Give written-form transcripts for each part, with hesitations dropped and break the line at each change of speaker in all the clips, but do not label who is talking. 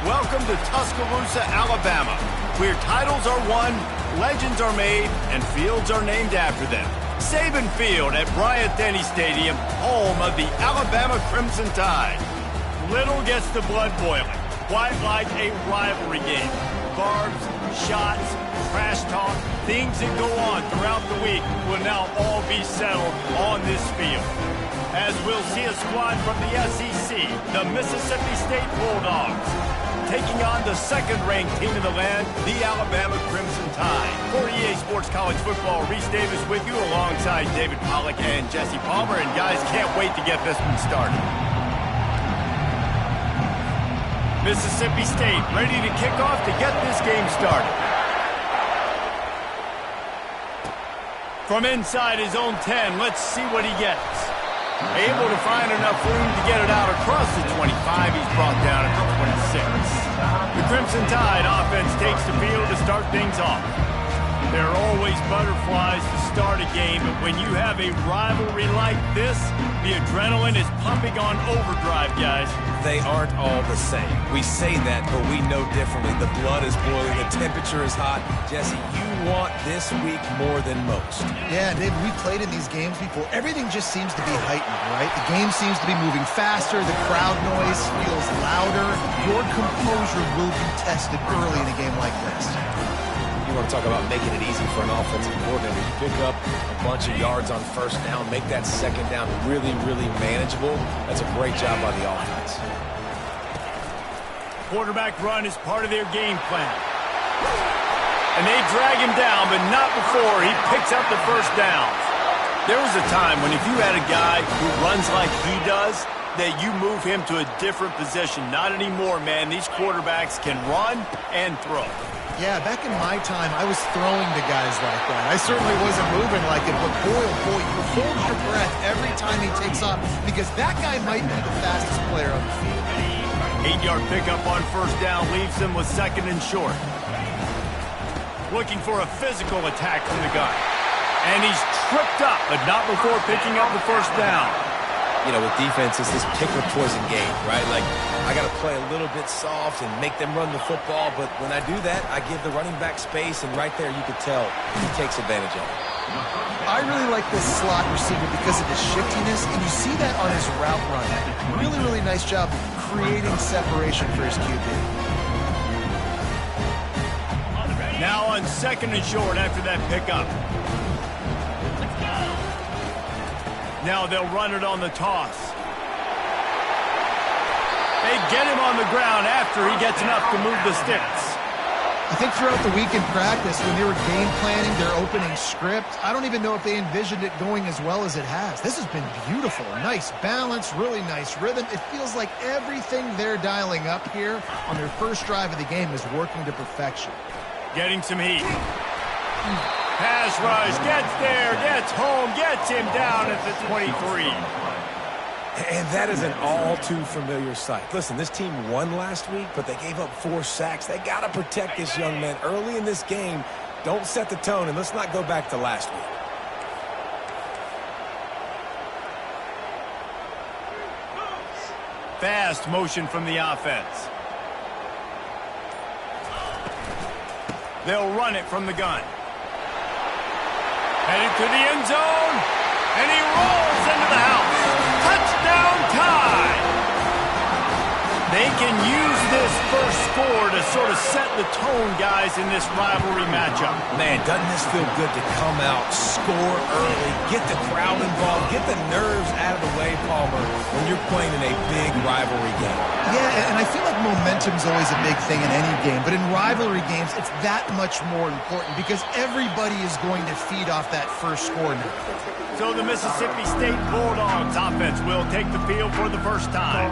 Welcome to Tuscaloosa, Alabama, where titles are won, legends are made, and fields are named after them. Saban Field at Bryant-Denny Stadium, home of the Alabama Crimson Tide. Little gets the blood boiling, quite like a rivalry game. Barbs, shots, trash talk, things that go on throughout the week will now all be settled on this field. As we'll see a squad from the SEC, the Mississippi State Bulldogs, taking on the second-ranked team in the land, the Alabama Crimson Tide. For EA Sports College Football, Reese Davis with you alongside David Pollack and Jesse Palmer. And guys, can't wait to get this one started. Mississippi State ready to kick off to get this game started. From inside his own 10, let's see what he gets. Able to find enough room to get it out across the 25. He's brought down at the 26. The Crimson Tide offense takes the field to start things off. There are always butterflies to start a game, but when you have a rivalry like this, the adrenaline is pumping on overdrive, guys.
They aren't all the same. We say that, but we know differently. The blood is boiling, the temperature is hot. Jesse, you want this week more than most.
Yeah, David, we played in these games before. Everything just seems to be heightened, right? The game seems to be moving faster. The crowd noise feels louder. Your composure will be tested early in a game like this.
You want to talk about making it easy for an offensive coordinator. You pick up a bunch of yards on first down, make that second down really, really manageable. That's a great job by the offense.
Quarterback run is part of their game plan. And they drag him down, but not before he picks up the first down. There was a time when if you had a guy who runs like he does, that you move him to a different position. Not anymore, man. These quarterbacks can run and throw.
Yeah, back in my time, I was throwing to guys like that. I certainly wasn't moving like it, but boy, oh boy, you hold your breath every time he takes off because that guy might be the fastest player on the field.
8-yard pickup on first down leaves him with second and short. Looking for a physical attack from the gun. And he's tripped up, but not before picking up the first down.
You know, with defense, it's this pick or poison game, right? Like, I got to play a little bit soft and make them run the football, but when I do that, I give the running back space, and right there you could tell he takes advantage of it.
I really like this slot receiver because of his shiftiness, and you see that on his route run. Really, really nice job creating separation for his QB.
Now on second and short after that pickup. Now they'll run it on the toss. They get him on the ground after he gets enough to move the sticks.
I think throughout the week in practice, when they were game planning their opening script, I don't even know if they envisioned it going as well as it has. This has been beautiful. Nice balance, really nice rhythm. It feels like everything they're dialing up here on their first drive of the game is working to perfection.
Getting some heat. Pass rush, gets there, gets home, gets him down at the 23.
And that is an all-too-familiar sight. Listen, this team won last week, but they gave up 4 sacks. They got to protect this young man early in this game. Don't set the tone, and let's not go back to last week.
Fast motion from the offense. They'll run it from the gun. Headed to the end zone, and he rolls into the house. Touchdown Tide! They can use this first score to sort of set the tone, guys, in this rivalry matchup.
Man, doesn't this feel good to come out, score early, get the crowd involved, get the nerves out of the way, Palmer, when you're playing in a big rivalry game.
Yeah, and I feel like momentum's always a big thing in any game, but in rivalry games, it's that much more important because everybody is going to feed off that first score now.
So the Mississippi State Bulldogs offense will take the field for the first time.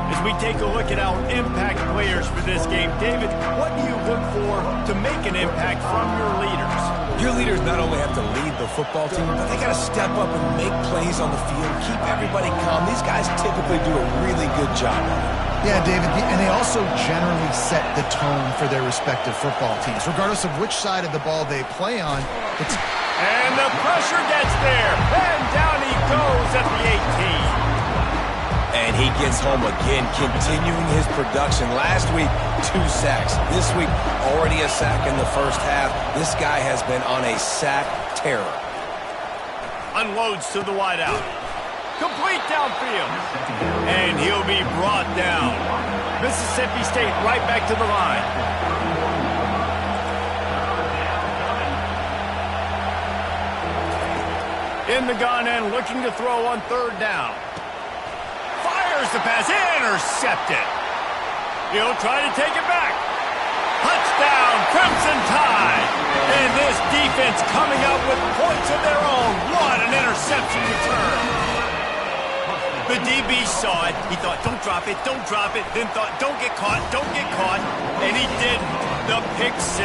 As we take a look at our impact players for this game, David, what do you look for to make an impact from your leaders?
Your leaders not only have to lead the football team, but they got to step up and make plays on the field, keep everybody calm. These guys typically do a really good job of it.
Yeah, David, and they also generally set the tone for their respective football teams. Regardless of which side of the ball they play on, it's...
And the pressure gets there, and down he goes at the 18.
And he gets home again, continuing his production. Last week, 2 sacks. This week, already a sack in the first half. This guy has been on a sack terror.
Unloads to the wideout. Complete downfield. And he'll be brought down. Mississippi State right back to the line. In the gun and looking to throw on 3rd down. Fires the pass, intercepted. He'll try to take it back. Touchdown, Crimson Tide. And this defense coming up with points of their own. What an interception return. The DB saw it. He thought, don't drop it, don't drop it. Then thought, don't get caught, don't get caught. And he didn't. The pick 6.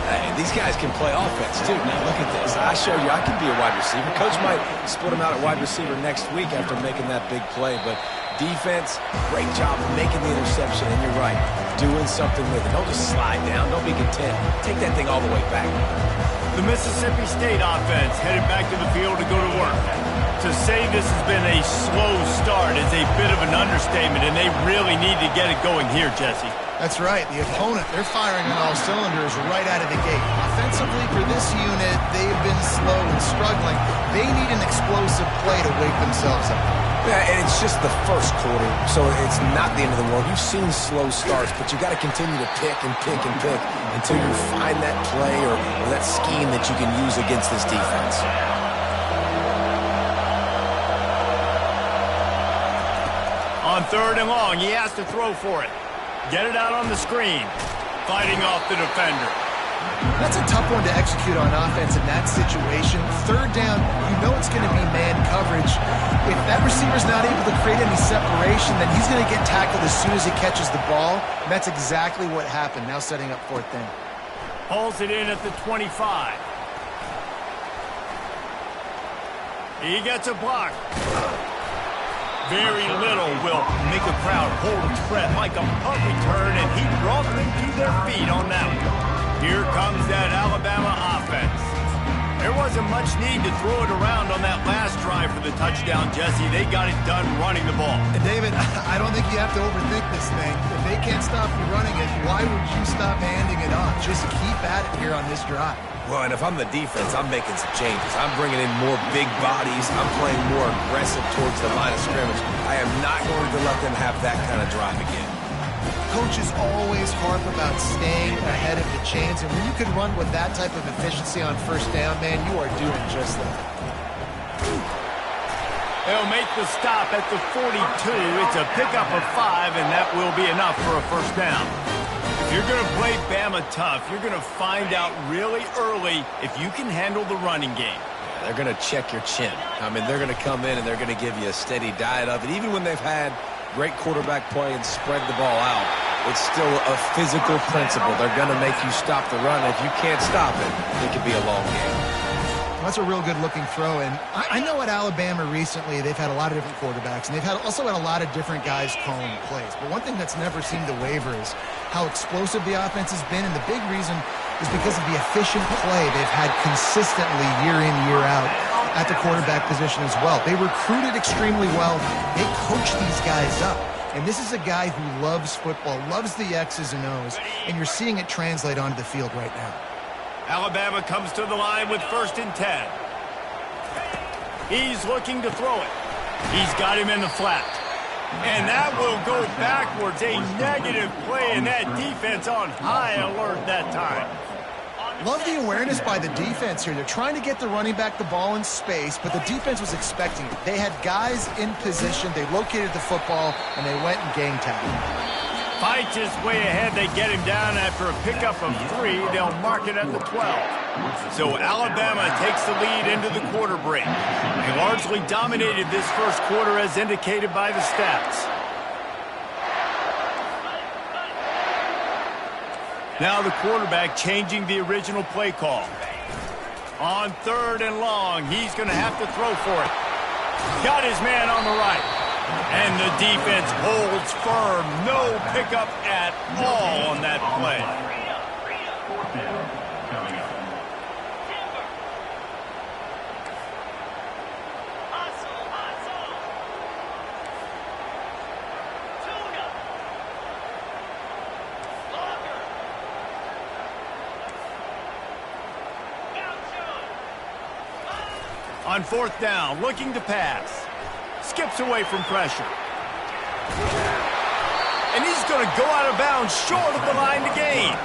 Hey, these guys can play offense, too. Now, look at this. I showed you I can be a wide receiver. Coach might split him out at wide receiver next week after making that big play. But defense, great job of making the interception. And you're right, doing something with it. Don't just slide down. Don't be content. Take that thing all the way back.
The Mississippi State offense headed back to the field to go to work. To say this has been a slow start is a bit of an understatement, and they really need to get it going here, Jesse.
That's right. The opponent, they're firing on all cylinders right out of the gate. Offensively, for this unit, they've been slow and struggling. They need an explosive play to wake themselves up.
Yeah, and it's just the first quarter, so it's not the end of the world. You've seen slow starts, but you got to continue to pick and pick and pick until you find that play or that scheme that you can use against this defense.
On 3rd and long, he has to throw for it. Get it out on the screen. Fighting off the defender.
That's a tough one to execute on offense in that situation. 3rd down, you know it's going to be man coverage. If that receiver's not able to create any separation, then he's going to get tackled as soon as he catches the ball. And that's exactly what happened. Now setting up 4th down.
Pulls it in at the 25. He gets a block. Very little will make a crowd hold its breath like a punt return, and he brought them to their feet on that one. Here comes that Alabama offense. There wasn't much need to throw it around on that last drive for the touchdown, Jesse. They got it done running the ball.
And David, I don't think you have to overthink this thing. If they can't stop you running it, why would you stop handing it off? Just keep at it here on this drive.
Well, and if I'm the defense, I'm making some changes. I'm bringing in more big bodies. I'm playing more aggressive towards the line of scrimmage. I am not going to let them have that kind of drive again.
Coaches always harp about staying ahead of the chains, and when you can run with that type of efficiency on 1st down, man, you are doing just that.
They'll make the stop at the 42. It's a pickup of 5, and that will be enough for a 1st down. If you're going to play Bama tough, you're going to find out really early if you can handle the running game.
Yeah, they're going to check your chin. I mean, they're going to come in and they're going to give you a steady diet of it. Even when they've had great quarterback play and spread the ball out, it's still a physical principle. They're going to make you stop the run. If you can't stop it, it could be a long game.
That's a real good-looking throw, and I know at Alabama recently they've had a lot of different quarterbacks, and they've also had a lot of different guys calling plays. But one thing that's never seemed to waver is how explosive the offense has been, and the big reason is because of the efficient play they've had consistently year in, year out at the quarterback position as well. They recruited extremely well. They coach these guys up. And this is a guy who loves football, loves the X's and O's, and you're seeing it translate onto the field right now.
Alabama comes to the line with 1st and 10. He's looking to throw it. He's got him in the flat. And that will go backwards. A negative play, and that defense on high alert that time.
Love the awareness by the defense here. They're trying to get the running back the ball in space, but the defense was expecting it. They had guys in position. They located the football, and they went and game tagged.
Fights his way ahead. They get him down after a pickup of 3. They'll mark it at the 12. So Alabama takes the lead into the quarter break. They largely dominated this first quarter as indicated by the stats. Now the quarterback changing the original play call. On 3rd and long, he's going to have to throw for it. Got his man on the right. And the defense holds firm. No pickup at all on that play. On 4th down, looking to pass. Skips away from pressure. And he's going to go out of bounds short of the line to gain.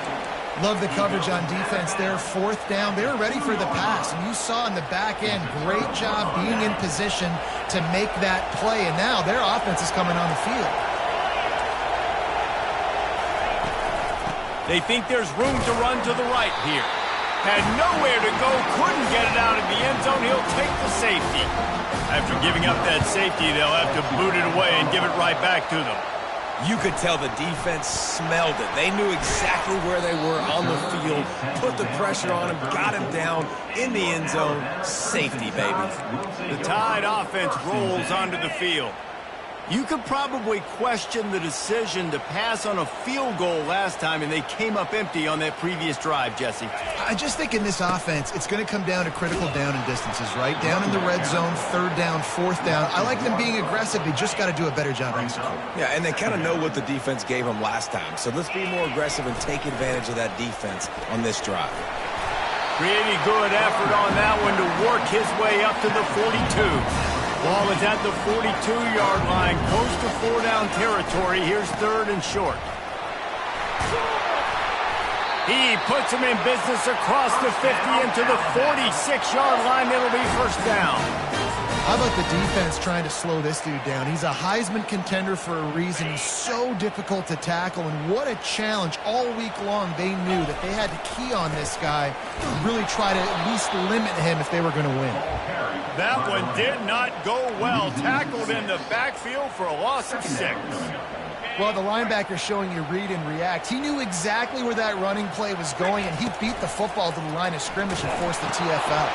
Love the coverage on defense there. 4th down. They were ready for the pass. And you saw in the back end, great job being in position to make that play. And now their offense is coming on the field.
They think there's room to run to the right here. Had nowhere to go, couldn't get it out of the end zone. He'll take the safety. After giving up that safety, they'll have to boot it away and give it right back to them.
You could tell the defense smelled it. They knew exactly where they were on the field, put the pressure on him, got him down in the end zone. Safety, baby.
The Tide offense rolls onto the field. You could probably question the decision to pass on a field goal last time, and they came up empty on that previous drive, Jesse.
I just think in this offense, it's going to come down to critical down and distances, right? Down in the red zone, 3rd down, 4th down. I like them being aggressive. They just got to do a better job executing.
Yeah, and they kind of know what the defense gave them last time. So let's be more aggressive and take advantage of that defense on this drive.
Pretty good effort on that one to work his way up to the 42. Ball is at the 42-yard line, close to 4-down territory. Here's 3rd and short. He puts him in business across the 50 into the 46-yard line. It'll be 1st down.
How about the defense trying to slow this dude down? He's a Heisman contender for a reason. He's so difficult to tackle, and what a challenge. All week long, they knew that they had to key on this guy and really try to at least limit him if they were going to win.
That one did not go well. Tackled in the backfield for a loss of 6.
Well, the linebacker showing you read and react. He knew exactly where that running play was going, and he beat the football to the line of scrimmage and forced the TFL.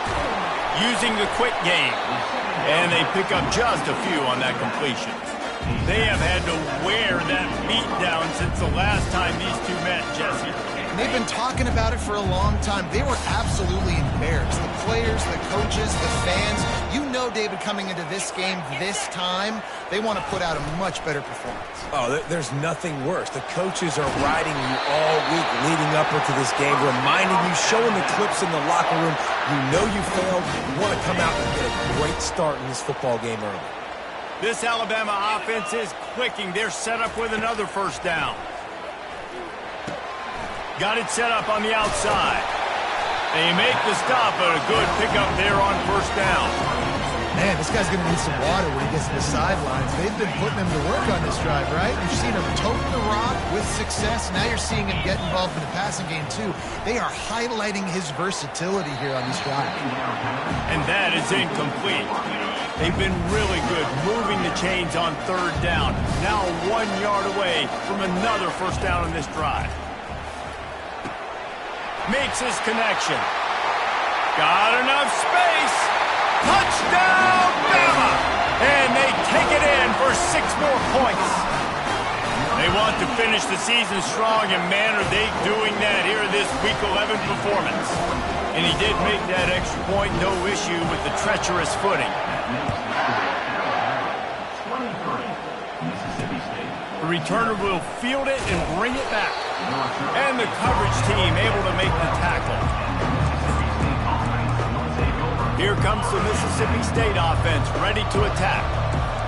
Using the quick game, and they pick up just a few on that completion. They have had to wear that beat down since the last time these two met, Jesse.
And they've been talking about it for a long time. They were absolutely embarrassed. The players, the coaches, the fans. You know, David, coming into this game this time, they want to put out a much better performance.
Oh, there's nothing worse. The coaches are riding you all week leading up into this game, reminding you, showing the clips in the locker room. You know you failed. You want to come out and get a great start in this football game early.
This Alabama offense is clicking. They're set up with another 1st down. Got it set up on the outside. They make the stop, but a good pickup there on 1st down.
Man, this guy's going to need some water when he gets to the sidelines. They've been putting him to work on this drive, right? You've seen him tote the rock with success. Now you're seeing him get involved in the passing game, too. They are highlighting his versatility here on these drives.
And that is incomplete. They've been really good moving the chains on 3rd down. Now 1 yard away from another 1st down on this drive. Makes his connection. Got enough space. Touchdown, Bama! And they take it in for 6 more points. They want to finish the season strong, and man, are they doing that here in this Week 11 performance. And he did make that extra point, no issue with the treacherous footing. The returner will field it and bring it back. And the coverage team able to make the tackle. Here comes the Mississippi State offense ready to attack.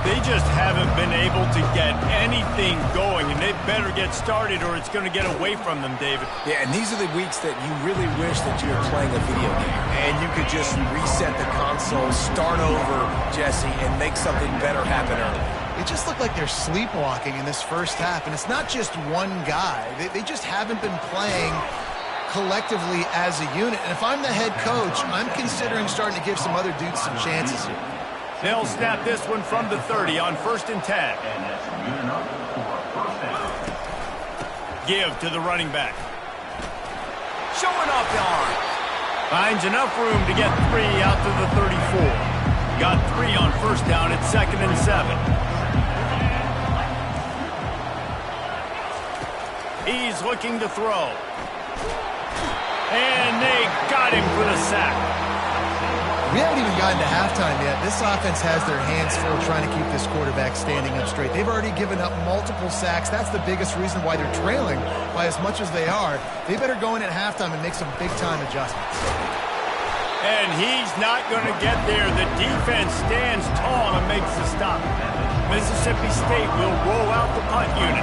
They just haven't been able to get anything going, and they better get started or it's going to get away from them, David.
Yeah, and these are the weeks that you really wish that you were playing a video game and you could just reset the console, start over, Jesse, and make something better happen early.
It just looked like they're sleepwalking in this 1st half, and it's not just one guy. They just haven't been playing collectively as a unit. And if I'm the head coach, I'm considering starting to give some other dudes some chances here.
They'll snap this one from the 30 on 1st and 10. Give to the running back. Showing off the arm. Finds enough room to get 3 out to the 34. Got 3 on 1st down at 2nd and 7. He's looking to throw. And they got him for the sack.
We haven't even gotten to halftime yet. This offense has their hands full trying to keep this quarterback standing up straight. They've already given up multiple sacks. That's the biggest reason why they're trailing by as much as they are. They better go in at halftime and make some big-time adjustments.
And he's not going to get there. The defense stands tall and makes the stop. Mississippi State will roll out the punt unit.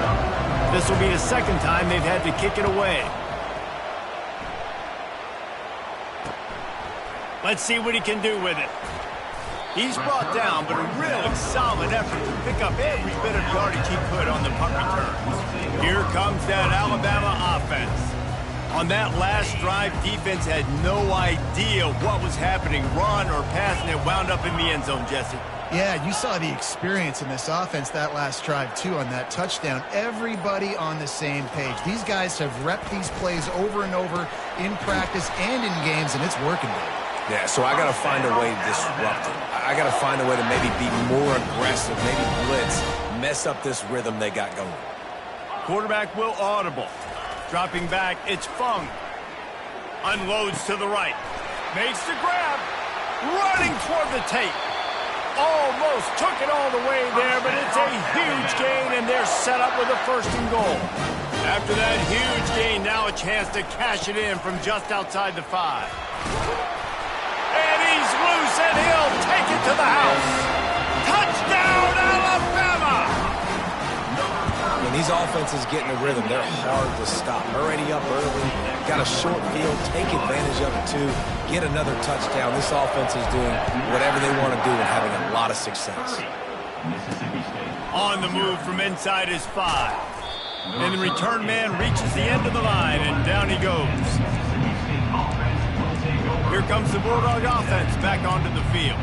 This will be the second time they've had to kick it away. Let's see what he can do with it. He's brought down, but a really solid effort to pick up every bit of yardage he could on the punt return. Here comes that Alabama offense. On that last drive, defense had no idea what was happening, run or pass, and it wound up in the end zone, Jesse.
Yeah, you saw the experience in this offense that last drive, too, on that touchdown. Everybody on the same page. These guys have repped these plays over and over in practice and in games, and it's working, Dave.
Yeah, so I got to find a way to disrupt it. I got to find a way to maybe be more aggressive, maybe blitz, mess up this rhythm they got going.
Quarterback will audible. Dropping back, it's Fung. Unloads to the right. Makes the grab. Running toward the tape. Almost took it all the way there, but it's a huge gain, and they're set up with a 1st and goal. After that huge gain, now a chance to cash it in from just outside the 5. And he's loose, and he'll take it to the house. Touchdown, Alabama!
When these offenses get in a rhythm, they're hard to stop. Already up early, got a short field, take advantage of it too, get another touchdown. This offense is doing whatever they want to do and having a lot of success.
On the move from inside his 5. And the return man reaches the end of the line, and down he goes. Here comes the Bulldog offense back onto the field.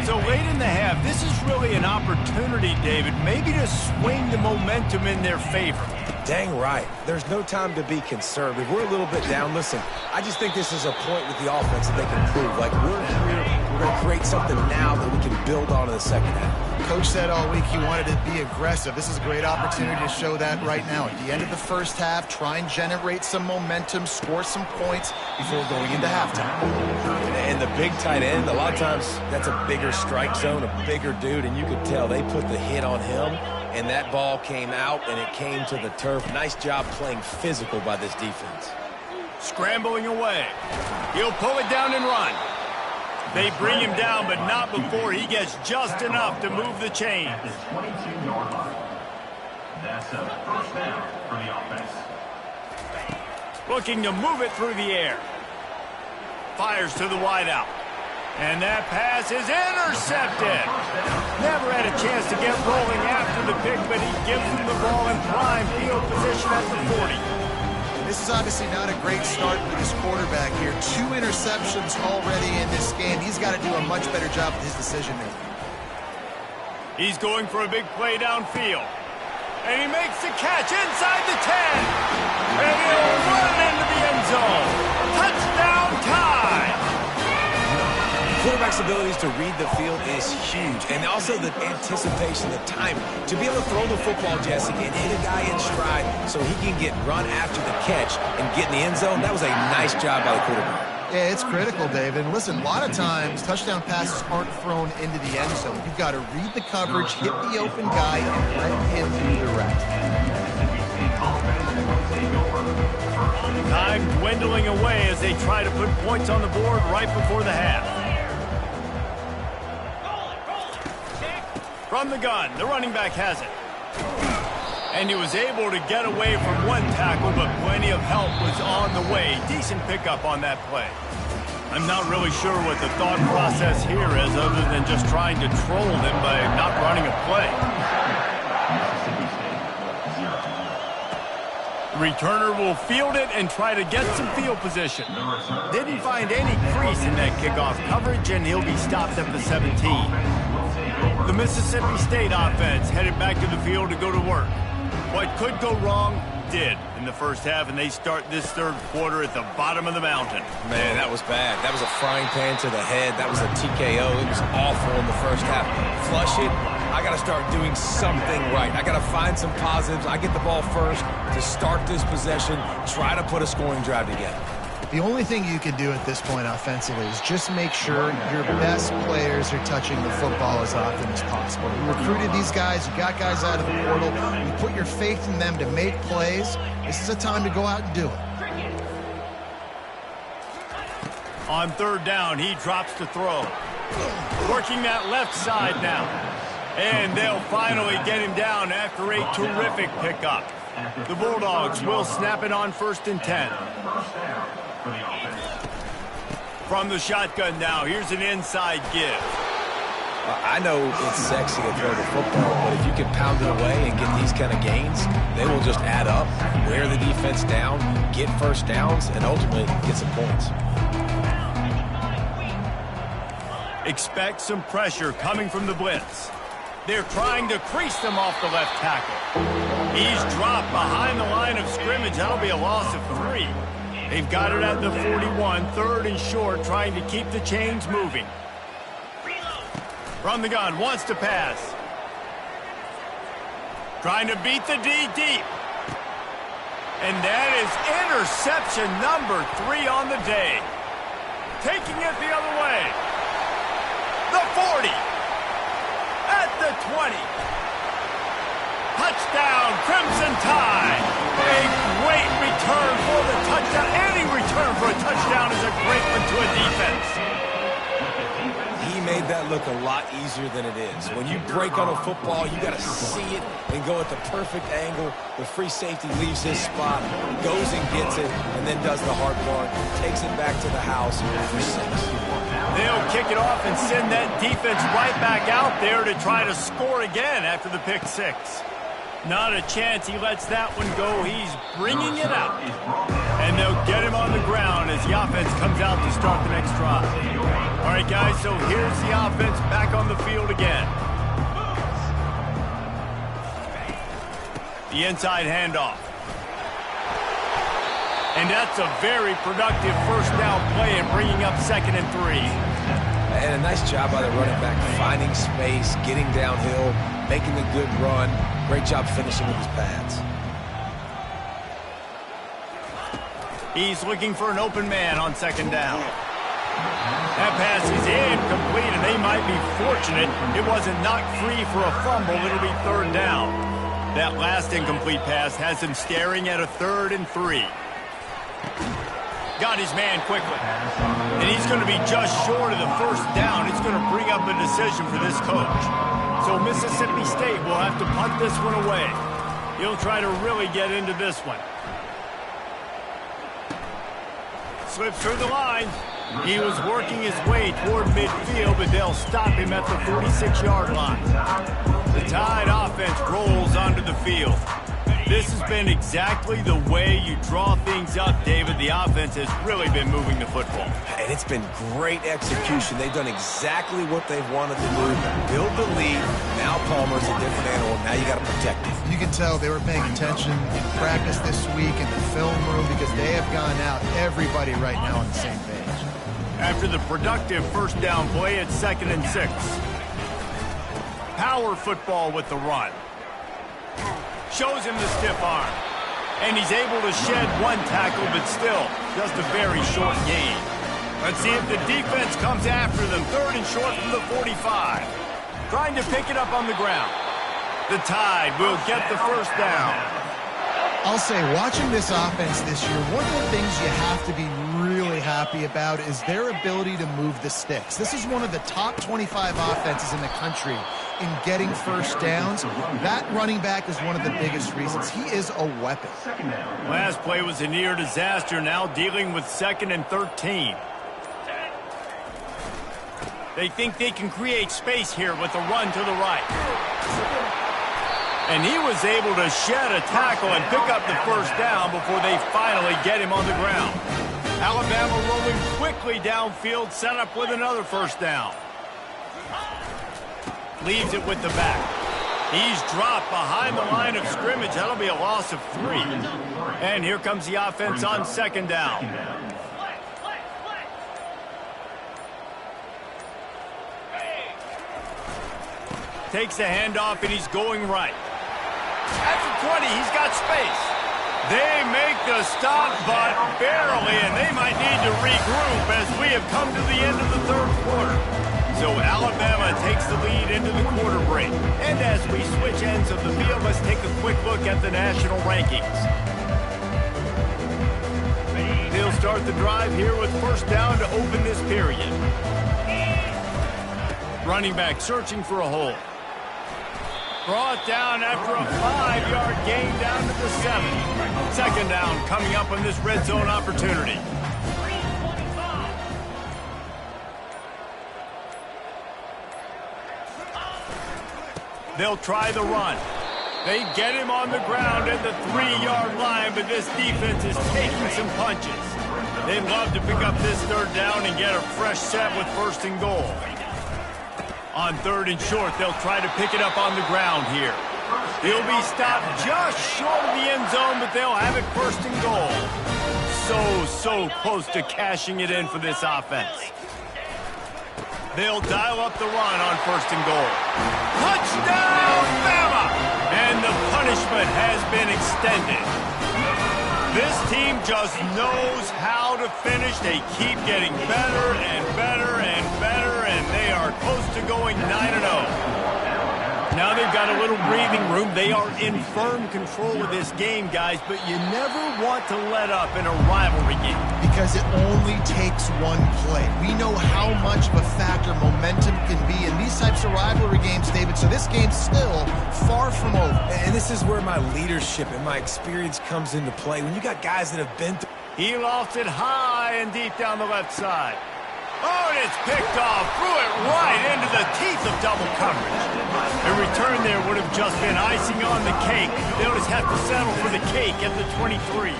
So late in the half, this is really an opportunity, David, maybe to swing the momentum in their favor.
Dang right. There's no time to be conservative. We're a little bit down. Listen, I just think this is a point with the offense that they can prove. Like, we're here, we're going to create something now that we can build on in the second half.
Coach said all week he wanted to be aggressive. This is a great opportunity to show that right now. At the end of the first half, try and generate some momentum, score some points before going into halftime.
And the big tight end, a lot of times that's a bigger strike zone, a bigger dude, and you could tell they put the hit on him, and that ball came out, and it came to the turf. Nice job playing physical by this defense.
Scrambling away. He'll pull it down and run. They bring him down, but not before he gets just enough to move the chains.
That's a 1st down for the offense.
Looking to move it through the air. Fires to the wideout. And that pass is intercepted. Never had a chance to get rolling after the pick, but he gives him the ball in prime field position at the 40.
This is obviously not a great start for this quarterback here. 2 interceptions already in this game. He's got to do a much better job with his decision-making.
He's going for a big play downfield. And he makes the catch inside the 10. And he'll run into the end zone. Touchdown time!
Quarterback's abilities to read the field is huge, and also the anticipation, the time to be able to throw the football, Jesse, and hit a guy in stride so he can get run after the catch and get in the end zone. That was a nice job by the quarterback.
Yeah, it's critical, David. And listen, a lot of times touchdown passes aren't thrown into the end zone. You've got to read the coverage, hit the open guy, and let him redirect.
Time dwindling away as they try to put points on the board right before the half. From the gun, the running back has it. And he was able to get away from one tackle, but plenty of help was on the way. Decent pickup on that play. I'm not really sure what the thought process here is other than just trying to troll them by not running a play. The returner will field it and try to get some field position. Didn't find any crease in that kickoff coverage, and he'll be stopped at the 17. The Mississippi State offense headed back to the field to go to work. What could go wrong did in the first half, and they start this 3rd quarter at the bottom of the mountain.
Man, that was bad. That was a frying pan to the head. That was a TKO. It was awful in the first half. Flush it. I got to start doing something right. I got to find some positives. I get the ball first to start this possession, try to put a scoring drive together.
The only thing you can do at this point offensively is just make sure your best players are touching the football as often as possible. You recruited these guys, you got guys out of the portal, you put your faith in them to make plays. This is a time to go out and do it.
On third down, he drops to throw. Working that left side now. And they'll finally get him down after a terrific pickup. The Bulldogs will snap it on 1st and 10. From the shotgun now, here's an inside give.
I know it's sexy to throw the football, but if you can pound it away and get these kind of gains, they will just add up, wear the defense down, get first downs, and ultimately get some points.
Expect some pressure coming from the blitz. They're trying to crease them off the left tackle. He's dropped behind the line of scrimmage. That'll be a loss of 3. They've got it at the 41, 3rd and short, trying to keep the chains moving. From the gun, wants to pass. Trying to beat the D deep. And that is interception number 3 on the day. Taking it the other way. The 40. At the 20. Touchdown, Crimson Tide. A great return for the touchdown. Any return for a touchdown is a great one to a defense.
He made that look a lot easier than it is. When you break on a football, you got to see it and go at the perfect angle. The free safety leaves his spot, goes and gets it, and then does the hard part, takes it back to the house for 6.
They'll kick it off and send that defense right back out there to try to score again after the pick 6. Not a chance he lets that one go. He's bringing it out. And they'll get him on the ground as the offense comes out to start the next drive. All right, guys, so here's the offense back on the field again. The inside handoff. And that's a very productive first down play and bringing up 2nd and 3.
And a nice job by the running back, finding space, getting downhill, making a good run. Great job finishing with his pads.
He's looking for an open man on 2nd down. That pass is incomplete, and they might be fortunate it wasn't knocked free for a fumble. It'll be 3rd down. That last incomplete pass has him staring at a 3rd and 3. Got his man quickly. And he's going to be just short of the 1st down. It's going to bring up a decision for this coach. So Mississippi State will have to punt this one away. He'll try to really get into this one. Slips through the line. He was working his way toward midfield, but they'll stop him at the 46-yard line. The Tide offense rolls onto the field. This has been exactly the way you draw things up, David. The offense has really been moving the football.
And it's been great execution. They've done exactly what they've wanted to do. Build the lead. Now Palmer's a different animal. Now you got to protect him.
You can tell they were paying attention in practice this week in the film room because they have gone out, everybody right now on the same page.
After the productive 1st down play, it's 2nd and 6. Power football with the run. Shows him the stiff arm. And he's able to shed 1 tackle, but still just a very short gain. Let's see if the defense comes after them. 3rd and short from the 45. Trying to pick it up on the ground. The Tide will get the 1st down.
I'll say, watching this offense this year, one of the things you have to be really happy about is their ability to move the sticks. This is one of the top 25 offenses in the country in getting 1st downs. That running back is one of the biggest reasons. He is a weapon.
Last play was a near disaster, now dealing with 2nd and 13. They think they can create space here with a run to the right. And he was able to shed a tackle and pick up the 1st down before they finally get him on the ground. Alabama rolling quickly downfield, set up with another 1st down. Leaves it with the back. He's dropped behind the line of scrimmage. That'll be a loss of 3. And here comes the offense on 2nd down. Takes the handoff, and he's going right. At the 20, he's got space. They make the stop, but barely, and they might need to regroup as we have come to the end of the 3rd quarter. So Alabama takes the lead into the quarter break. And as we switch ends of the field, let's take a quick look at the national rankings. They'll start start the drive here with first down to open this period. Running back searching for a hole. Brought down after a 5-yard gain down to the 7. Second down coming up on this red zone opportunity. They'll try the run. They get him on the ground at the 3-yard line, but this defense is taking some punches. They'd love to pick up this third down and get a fresh set with first and goal. On third and short, they'll try to pick it up on the ground here. He'll be stopped just short of the end zone, but they'll have it first and goal. So close to cashing it in for this offense. They'll dial up the run on first and goal. Touchdown, Bama! And the punishment has been extended. This team just knows how to finish. They keep getting better and better and better, and they are close to going 9-0. Now they've got a little breathing room. They are in firm control of this game, guys, but you never want to let up in a rivalry game.
Because it only takes one play. We know how much of a factor momentum can be in these types of rivalry games, David, so this game's still far from over.
And this is where my leadership and my experience comes into play. When you got guys that have been through...
He lost it high and deep down the left side. Oh, and it's picked off. Threw it right into the teeth of double coverage. A return there would have just been icing on the cake. They'll just have to settle for the cake at the 23.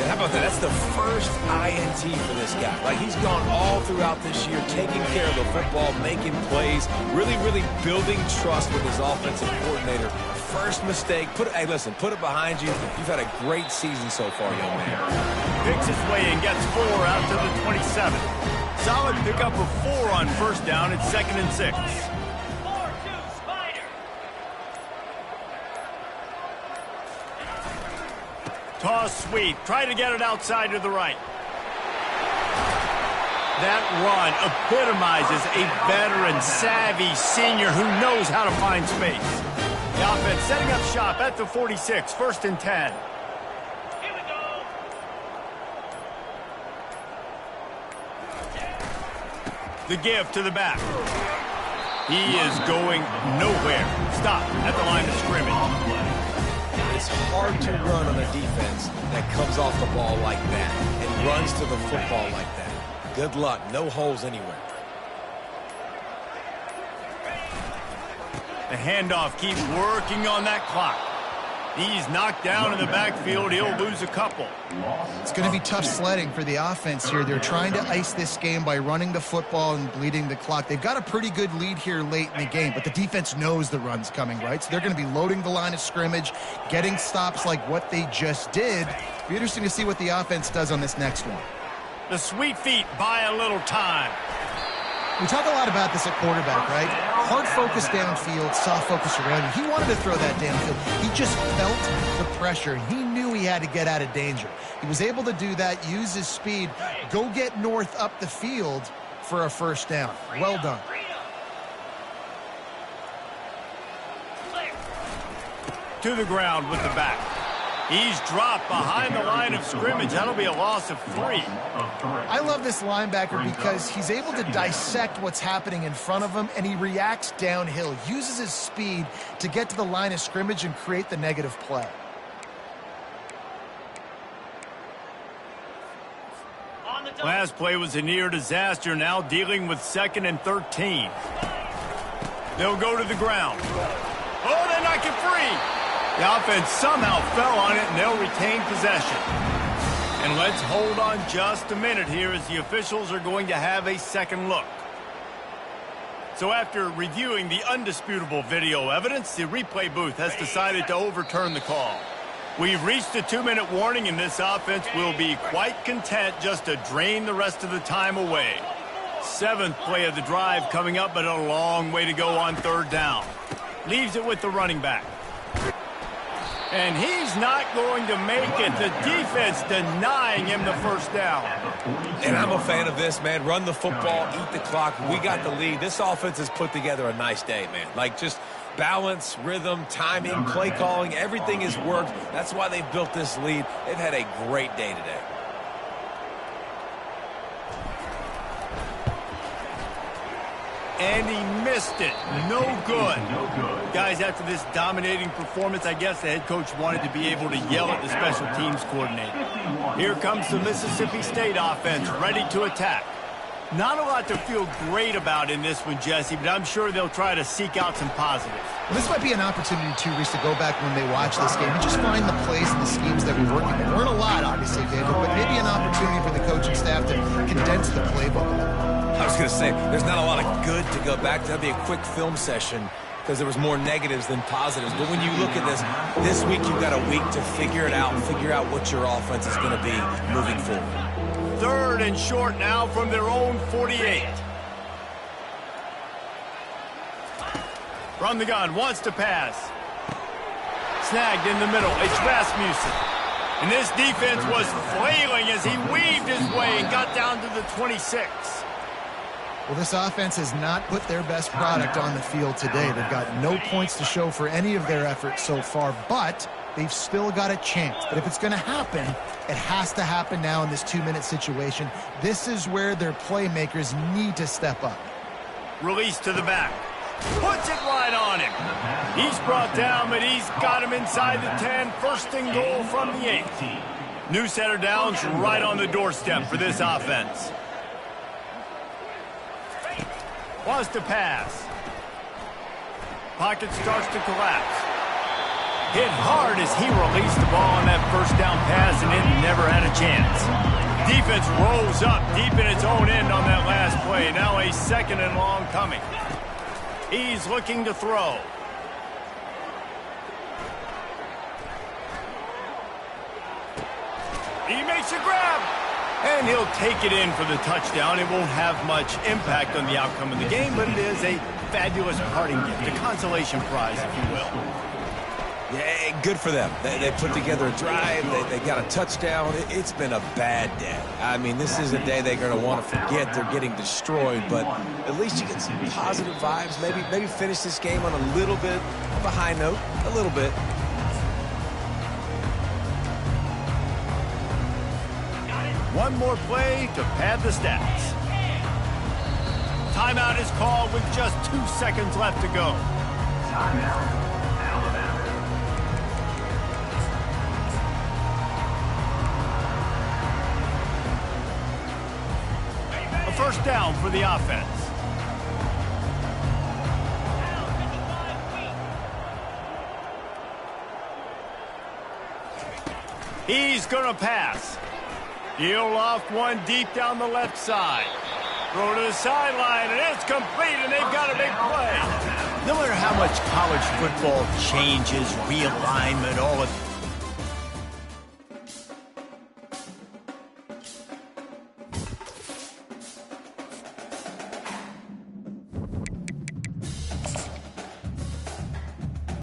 How about that? That's the first INT for this guy. Like, he's gone all throughout this year, taking care of the football, making plays, really building trust with his offensive coordinator. First mistake. Hey, listen, put it behind you. You've had a great season so far, young man.
Picks his way and gets 4 out to the 27. Solid pickup of 4 on first down. It's 2nd and 6. Toss sweep. Try to get it outside to the right. That run epitomizes a veteran, savvy senior who knows how to find space. The offense setting up shop at the 46. 1st and 10. The give to the back. He is going nowhere. Stop at the line of scrimmage.
It's hard to run on a defense that comes off the ball like that and runs to the football like that. Good luck. No holes anywhere.
The handoff keeps working on that clock. He's knocked down in the backfield. He'll lose a couple.
It's going to be tough sledding for the offense here. They're trying to ice this game by running the football and bleeding the clock. They've got a pretty good lead here late in the game, but the defense knows the run's coming, right? So they're going to be loading the line of scrimmage, getting stops like what they just did. It'll be interesting to see what the offense does on this next one.
The sweet feet buy a little time.
We talk a lot about this at quarterback, right? Hard focus downfield, soft focus around you. He wanted to throw that downfield. He just felt the pressure. He knew he had to get out of danger. He was able to do that, use his speed, go get north up the field for a first down. Well done.
To the ground with the back. He's dropped behind the line of scrimmage. That'll be a loss of 3.
I love this linebacker because he's able to dissect what's happening in front of him, and he reacts downhill, uses his speed to get to the line of scrimmage and create the negative play.
Last play was a near disaster, now dealing with 2nd and 13. They'll go to the ground. Oh, they knock it free. The offense somehow fell on it, and they'll retain possession. And let's hold on just a minute here as the officials are going to have a second look. So after reviewing the undisputable video evidence, the replay booth has decided to overturn the call. We've reached a 2-minute warning, and this offense will be quite content just to drain the rest of the time away. 7th play of the drive coming up, but a long way to go on third down. Leaves it with the running back. And he's not going to make it. The defense denying him the first down.
And I'm a fan of this, man. Run the football, eat the clock. We got the lead. This offense has put together a nice day, man. Like, just balance, rhythm, timing, play calling, everything has worked. That's why they've built this lead. They've had a great day today.
And he missed it. No good. Guys, after this dominating performance, I guess the head coach wanted to be able to yell at the special teams coordinator. Here comes the Mississippi State offense, ready to attack. Not a lot to feel great about in this one, Jesse, but I'm sure they'll try to seek out some positives.
Well, this might be an opportunity, too, Reese, to go back when they watch this game and just find the plays and the schemes that we're working with. Weren't a lot, obviously, David, but maybe an opportunity for the coaching staff to condense the playbook.
I was going to say, there's not a lot of good to go back to. That'd be a quick film session because there was more negatives than positives. But when you look at this week you've got a week to figure it out and figure out what your offense is going to be moving forward.
3rd and short now from their own 48. From the gun, wants to pass. Snagged in the middle. It's Rasmussen. And this defense was flailing as he weaved his way and got down to the 26.
Well, this offense has not put their best product on the field today. They've got no points to show for any of their efforts so far, but they've still got a chance. But if it's going to happen, it has to happen now in this 2-minute situation. This is where their playmakers need to step up.
Release to the back. Puts it right on him. He's brought down, but he's got him inside the 10. 1st and goal from the 8. New center downs right on the doorstep for this offense. Wants to pass. Pocket starts to collapse. Hit hard as he released the ball on that 1st down pass, and it never had a chance. Defense rolls up deep in its own end on that last play. Now a 2nd and long coming. He's looking to throw. He makes a grab. And he'll take it in for the touchdown. It won't have much impact on the outcome of the game, but it is a fabulous parting gift, a consolation prize, if you will.
Yeah, good for them. They put together a drive. They got a touchdown. It's been a bad day. I mean, this is a day they're going to want to forget. They're getting destroyed, but at least you get some positive vibes. Maybe finish this game on a little bit of a high note, a little bit.
One more play to pad the stats. Timeout is called with just 2 seconds left to go.
Timeout, Alabama.
A 1st down for the offense. He's going to pass. He'll loft one deep down the left side. Throw to the sideline, and it's complete, and they've got a big play. No matter how much college football changes, realignment, all of